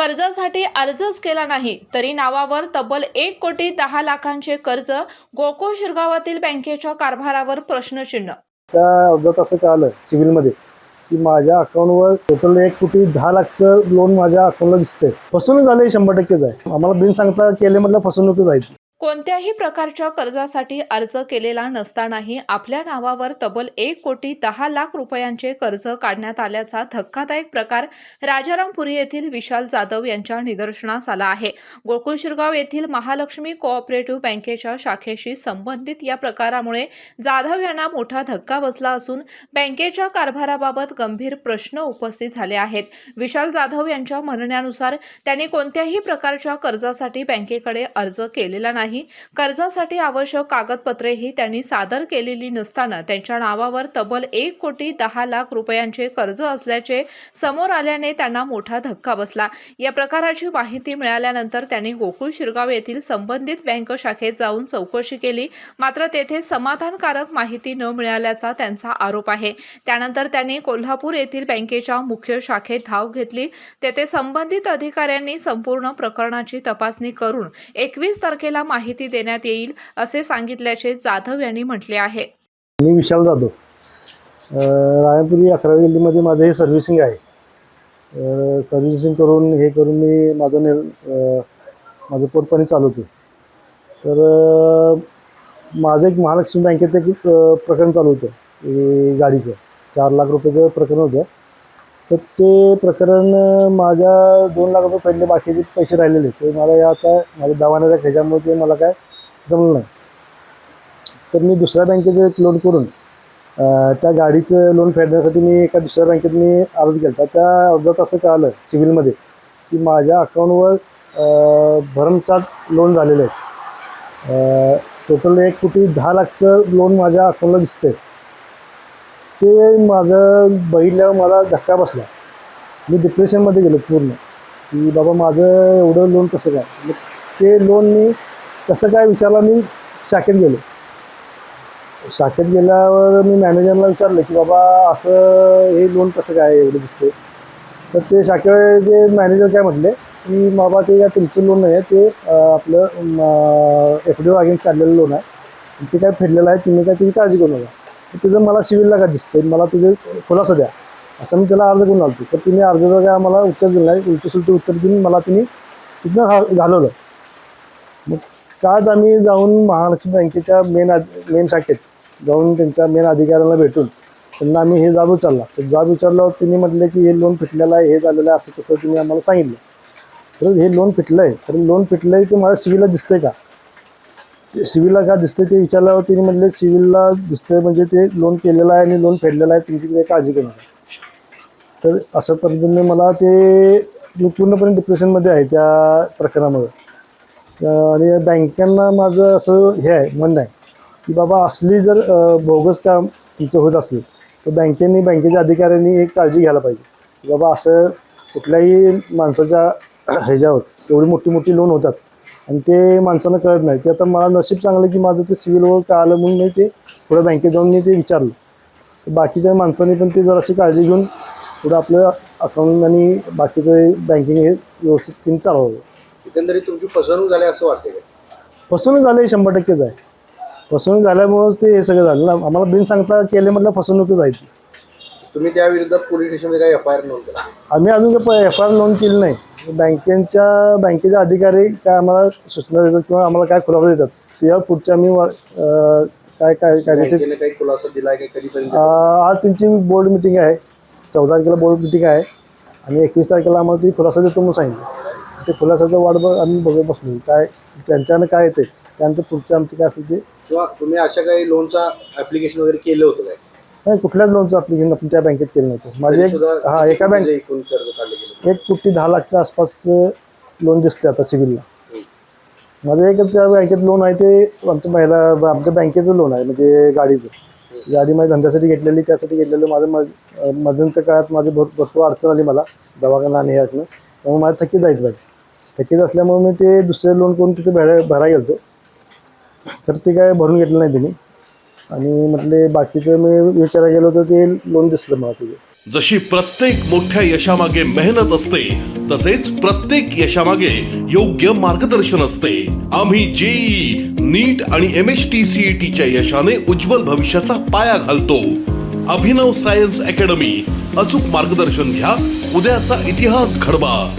कर्जासाठी अर्जच केला नाही तरी नावावर तब्बल 1,10,00,000चे कर्ज गोकुळ शिरगावातील बँकेच्या कारभारावर प्रश्नचिन्ह। त्या अर्जात असं कळालं सिव्हिलमध्ये की माझ्या अकाउंटवर टोटल 1,10,00,000चं लोन माझ्या अकाउंटला दिसतंय। फसवणूक झाली 100%च आहे। आम्हाला बिन सांगता केले म्हटलं फसवणूकच आहे। कोणत्याही प्रकारच्या कर्जासाठी अर्ज केलेला नसतानाही आपल्या नावावर तब्बल 1,10,00,000 रुपयांचे कर्ज काढण्यात आल्याचा धक्कादायक प्रकार राजारामपुरी येथील विशाल जाधव यांच्या निदर्शनास आला आहे। गोकुळ शिरगाव येथील महालक्ष्मी कोऑपरेटिव्ह बँकेच्या शाखेशी संबंधित या प्रकारामुळे जाधव यांना मोठा धक्का बसला असून बँकेच्या कारभाराबाबत गंभीर प्रश्न उपस्थित झाले आहेत। विशाल जाधव यांच्या म्हणण्यानुसार त्यांनी कोणत्याही प्रकारच्या कर्जासाठी बँकेकडे अर्ज केलेला नाही। कर्जासाठी आवश्यक कागदपत्रेही त्यांनी सादर केलेली नसताना त्यांच्या नावावर तब्बल 1,10,00,000 रुपयांचे कर्ज असल्याचे समोर आल्याने त्यांना मोठा धक्का बसला। या प्रकाराची माहिती मिळाल्यानंतर त्यांनी गोकुळ शिरगाव येथील संबंधित बँक शाखेत जाऊन चौकशी केली, मात्र तेथे समाधानकारक माहिती न मिळाल्याचा त्यांचा आरोप आहे। त्यानंतर त्यांनी कोल्हापूर येथील बँकेच्या मुख्य शाखेत धाव घेतली। तेथे संबंधित अधिकाऱ्यांनी संपूर्ण प्रकरणाची तपासणी करून 21 तारखेला माहिती देण्यात येईल असे सांगितल्याचे जाधव यांनी म्हटले आहे। मी विशाल जाधव, राजारामपुरी 11वी गल्लीमध्ये माझं हे सर्व्हिसिंग आहे। सर्व्हिसिंग करून मी माझं पोटपाणी चालवतो। तर माझं एक महालक्ष्मी बँकेत एक प्रकरण चालू होतं गाडीचं 4 लाख रुपयाचं प्रकरण होतं। तर ते प्रकरण माझ्या 2 लाख रुपये पडले, बाकीचे पैसे राहिलेले ते मला आता माझ्या दवाखान्याच्या ह्याच्यामुळे ते मला काय जमलं नाही। तर मी दुसऱ्या बँकेचं एक लोन करून त्या गाडीचं लोन फेडण्यासाठी मी एका दुसऱ्या बँकेत मी अर्ज केला। त्या अर्जात असं कळालं सिव्हिलमध्ये की माझ्या अकाउंटवर भरमसाठ लोन झालेलं आहे। टोटल 1,10,00,000चं लोन माझ्या अकाउंटला दिसतंय। ते माझं बघितल्यावर मला धक्का बसला। मी डिप्रेशनमध्ये गेलो पूर्ण की बाबा माझं एवढं लोन कसं काय। मग ते लोन मी कसं काय विचारला, मी शाखेत गेलो। शाखेत गेल्यावर मी मॅनेजरला विचारलं की बाबा असं हे लोन कसं काय एवढं दिसतंय। तर ते शाखेचे मॅनेजर काय म्हटले की बाबा ते काय तुमचं लोन नाही आहे, ते आपलं FDO अगेन्स्ट काढलेलं लोन आहे, ते काय फेडलेलं आहे, तुम्ही काय त्याची काळजी करू नका। तिथं मला सिव्हिलला काय दिसतंय, मला तुझे खुलासा द्या असं मी त्याला अर्ज करून आलो। तर तिने अर्जाचं काय आम्हाला उत्तर दिलं नाही, उलटं उत्तर देऊन मला तिने तिथनं घालवलं। मग काच आम्ही जाऊन महालक्ष्मी बँकेच्या मेन शाखेत जाऊन त्यांच्या मेन अधिकाऱ्यांना भेटून त्यांना आम्ही हे जाब विचारला। तर जाब विचारल्यावर तिने म्हटलं की हे लोन फिटलेलं आहे, हे झालेलं आहे, असं तसं तिने आम्हाला सांगितलं। तर हे लोन फिटलं आहे, तर लोन फिटलं आहे ते मला सिव्हिलला दिसतंय का, ते सिव्हिलला का दिसतंय ते विचारल्यावर तिने म्हटले सिव्हिलला दिसतंय म्हणजे ते लोन केलेलं आहे आणि लोन फेडलेलं आहे, तुमची काही काळजी करू नका। तर अशा पद्धतीने मला मी पूर्णपणे डिप्रेशनमध्ये आहे त्या प्रकरणामुळे। आणि बँकांना माझं असं हे आहे म्हणणं आहे की बाबा असली जर बोगस काम तुमचं होत असले तर बँकेच्या अधिकाऱ्यांनी एक काळजी घ्यायला पाहिजे की बाबा असं कुठल्याही माणसाच्या ह्याच्यावर एवढी मोठी लोन होतात आणि ते माणसांना कळत नाही। ते आता मला नशीब चांगलं की माझं ते सिव्हिलवर कळालं म्हणून मी ते पुढे बँकेत जाऊन मी ते विचारलं। तर बाकीच्या माणसांनी पण ते जराशी काळजी घेऊन पुढं आपलं अकाउंट आणि बाकीचं बँकिंग हे व्यवस्थित चालवावं। एकंदरीत तुमची फसवणूक झाली असं वाटते का? फसवणूक झाली 100%च आहे। फसवणूक झाल्यामुळेच ते हे सगळं झालं ना। आम्हाला बिन सांगता केले म्हटलं फसवणूकच आहे। तुम्ही त्या विरुद्धात पोलीस स्टेशनमध्ये काही FIR नोंद केला? आम्ही अजून काही FIR नोंद केली नाही। बँकेचे अधिकारी काय आम्हाला सूचना देतात किंवा आम्हाला काय खुलासा देतात त्यावर पुढच्या आम्ही काय काही खुलासा दिला आहे का कधीपर्यंत? आज त्यांची बोर्ड मिटिंग आहे, 14 तारखेला बोर्ड मिटिंग आहे आणि 21 तारखेला आम्हाला ती खुलासा देतो म्हणून सांगितलं। ते खुलासाचं आम्ही बघत बसलो काय त्यांच्यानं काय येते, त्यानंतर पुढचं आमचं काय असेल ते। किंवा तुम्ही अशा काही लोनचा ॲप्लिकेशन वगैरे केलं होतं काय? नाही, कुठल्याच लोनचं ॲप्लिकेशन आपण त्या बँकेत केलं नव्हतं। माझे एका बँकेत 1,10,00,000च्या आसपास लोन दिसते आता सिव्हिलला। माझं एकच त्या बँकेत लोन आहे, ते आमच्या बँकेचं लोन आहे, म्हणजे गाडी माझ्या धंद्यासाठी घेतलेली, त्यासाठी घेतलेलं। माझं मध्यंतर काळात माझी भरपूर अडचण आली मला दवाखाना आणि ह्यातनं, त्यामुळे माझं थकीत आहेत बघ। थकीत असल्यामुळे मी ते दुसरे लोन करून तिथे भरायला गेलो, तर ते काय भरून घेतलं नाही त्यांनी। आणि म्हटले बाकीचं मी विचारायला गेलो तर ते लोन दिसलं मला तिथे। जशी प्रत्येक मोठ्या यशामागे मेहनत असते तसेच प्रत्येक यशामागे योग्य मार्गदर्शन असते. आम्ही जेईई, नीट आणि MSTCET च्या यशाने उज्ज्वल भविष्याचा पाया घालतो. अभिनव सायन्स अकॅडमी, अचूक मार्गदर्शन घ्या, उद्याचा इतिहास घडवा.